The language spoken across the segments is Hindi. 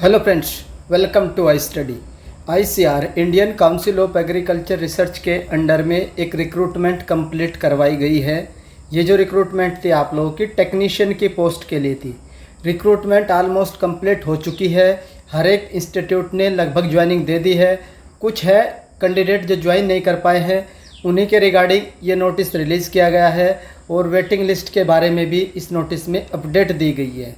Hello friends, welcome to I study. ICR Indian council of agriculture research के अंडर में एक रिक्रूटमेंट कंप्लीट करवाई गई है। ये जो रिक्रूटमेंट थी आप लोगों की टेक्नीशियन की पोस्ट के लिए थी। रिक्रूटमेंट ऑलमोस्ट कंप्लीट हो चुकी है। हर एक इंस्टीट्यूट ने लगभग ज्वाइनिंग दे दी है। कुछ है कैंडिडेट जो ज्वाइन नहीं कर पाए हैं, उन्हीं के रिगार्डिंग ये नोटिस रिलीज़ किया गया है और वेटिंग लिस्ट के बारे में भी इस नोटिस में अपडेट दी गई है।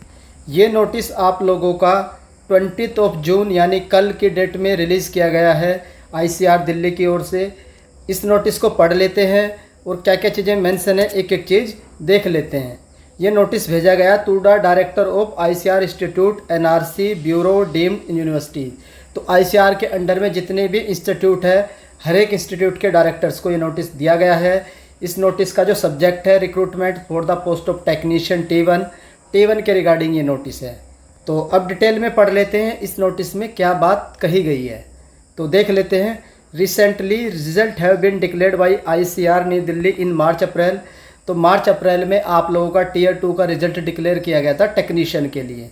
ये नोटिस आप लोगों का 20 जून यानी कल की डेट में रिलीज़ किया गया है आईसीआर दिल्ली की ओर से। इस नोटिस को पढ़ लेते हैं और क्या क्या चीज़ें मेंशन है एक एक चीज़ देख लेते हैं। ये नोटिस भेजा गया to the director of ICR institute NRC bureau deemed university. तो आईसीआर के अंडर में जितने भी इंस्टीट्यूट है, हर एक इंस्टीट्यूट के डायरेक्टर्स को ये नोटिस दिया गया है। इस नोटिस का जो सब्जेक्ट है recruitment for the post of technician T1 के रिगार्डिंग ये नोटिस है। तो अब डिटेल में पढ़ लेते हैं इस नोटिस में क्या बात कही गई है। तो देख लेते हैं। Recently result have been declared by ICR new Delhi in March April. तो मार्च अप्रैल में आप लोगों का Tier 2 का रिजल्ट डिक्लेयर किया गया था टेक्नीशियन के लिए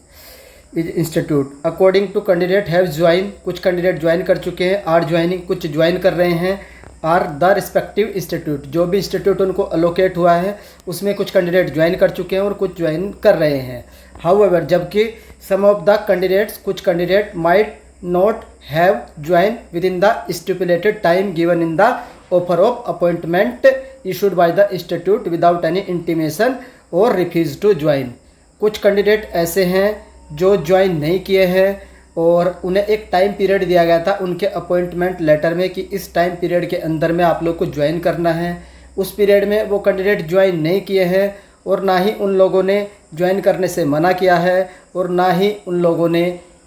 institute. According to candidate have join, कुछ कैंडिडेट ज्वाइन कर चुके हैं, आर ज्वाइनिंग, कुछ ज्वाइन कर रहे हैं। आर द रिस्पेक्टिव इंस्टीट्यूट, जो भी इंस्टीट्यूट उनको अलोकेट हुआ है उसमें कुछ कैंडिडेट ज्वाइन कर चुके हैं और कुछ ज्वाइन कर रहे हैं। हाउएवर, जबकि सम ऑफ द कैंडिडेट्स, कुछ candidate might not have join with in the stipulated time given in the offer of appointment issued by the institute without any intimation और रिफ्यूज टू ज्वाइन। कुछ कैंडिडेट ऐसे हैं जो ज्वाइन नहीं किए हैं और उन्हें एक टाइम पीरियड दिया गया था उनके अपॉइंटमेंट लेटर में कि इस टाइम पीरियड के अंदर में आप लोग को ज्वाइन करना है। उस पीरियड में वो कैंडिडेट ज्वाइन नहीं किए हैं और ना ही उन लोगों ने ज्वाइन करने से मना किया है और ना ही उन लोगों ने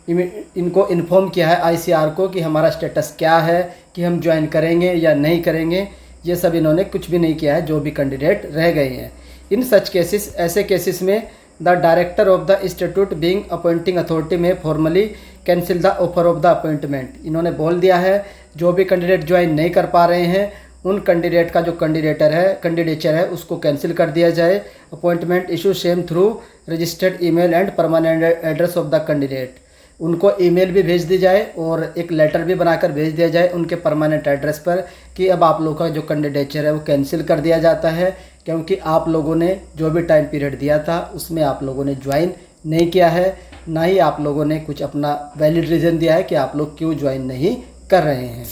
इनको इन्फॉर्म किया है आईसीआर को कि हमारा स्टेटस क्या है, कि हम ज्वाइन करेंगे या नहीं करेंगे। ये सब इन्होंने कुछ भी नहीं किया है जो भी कैंडिडेट रह गए हैं। इन सच केसेस, ऐसे केसेस में the director of the institute being appointing authority may formally cancel the offer of the appointment. इन्होंने बोल दिया है जो भी कैंडिडेट ज्वाइन नहीं कर पा रहे हैं उन कैंडिडेट का जो कैंडिडेचर है उसको कैंसिल कर दिया जाए। Appointment issue same through registered email and permanent address of the candidate. उनको ईमेल भी भेज दी जाए और एक लेटर भी बनाकर भेज दिया जाए उनके परमानेंट एड्रेस पर कि अब आप लोगों का जो कैंडिडेचर है वो कैंसिल कर दिया जाता है, क्योंकि आप लोगों ने जो भी टाइम पीरियड दिया था उसमें आप लोगों ने ज्वाइन नहीं किया है, ना ही आप लोगों ने कुछ अपना वैलिड रीज़न दिया है कि आप लोग क्यों ज्वाइन नहीं कर रहे हैं।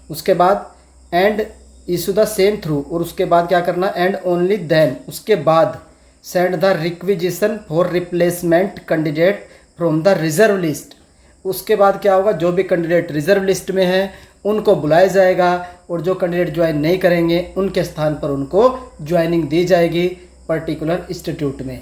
उसके बाद and issue the same through, और उसके बाद क्या करना, एंड ओनली देन, उसके बाद send the requisition for replacement candidate from the reserve list. उसके बाद क्या होगा, जो भी कैंडिडेट रिजर्व लिस्ट में है उनको बुलाया जाएगा और जो कैंडिडेट ज्वाइन नहीं करेंगे उनके स्थान पर उनको ज्वाइनिंग दी जाएगी पर्टिकुलर इंस्टीट्यूट में।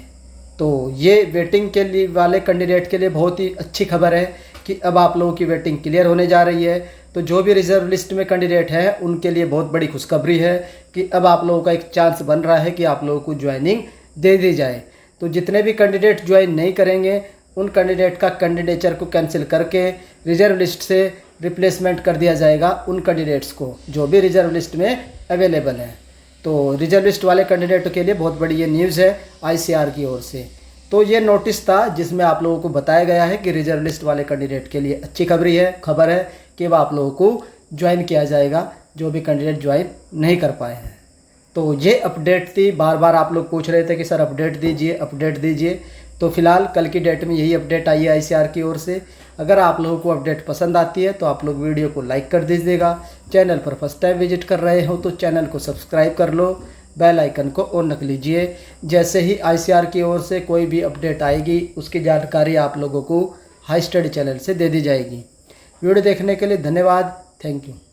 तो ये वेटिंग के लिए वाले कैंडिडेट के लिए बहुत ही अच्छी खबर है कि अब आप लोगों की वेटिंग क्लियर होने जा रही है। तो जो भी रिजर्व लिस्ट में कैंडिडेट हैं उनके लिए बहुत बड़ी खुशखबरी है कि अब आप लोगों का एक चांस बन रहा है कि आप लोगों को ज्वाइनिंग दे दी जाए। तो जितने भी कैंडिडेट ज्वाइन नहीं करेंगे उन कैंडिडेट का कैंडिडेचर को कैंसिल करके रिजर्व लिस्ट से रिप्लेसमेंट कर दिया जाएगा उन कैंडिडेट्स को जो भी रिजर्व लिस्ट में अवेलेबल हैं। तो रिजर्व लिस्ट वाले कैंडिडेटों के लिए बहुत बड़ी ये न्यूज़ है आईसीआर की ओर से। तो ये नोटिस था जिसमें आप लोगों को बताया गया है कि रिजर्व लिस्ट वाले कैंडिडेट के लिए अच्छी खबर है कि वह आप लोगों को ज्वाइन किया जाएगा जो भी कैंडिडेट ज्वाइन नहीं कर पाए हैं। तो ये अपडेट थी। बार बार आप लोग पूछ रहे थे कि सर अपडेट दीजिए। तो फिलहाल कल की डेट में यही अपडेट आई है आईसीआर की ओर से। अगर आप लोगों को अपडेट पसंद आती है तो आप लोग वीडियो को लाइक कर दीजिएगा। चैनल पर फर्स्ट टाइम विजिट कर रहे हो तो चैनल को सब्सक्राइब कर लो, बेल आइकन को ऑन रख लीजिए। जैसे ही आईसीआर की ओर से कोई भी अपडेट आएगी उसकी जानकारी आप लोगों को हाई स्टडी चैनल से दे दी जाएगी। वीडियो देखने के लिए धन्यवाद। Thank you.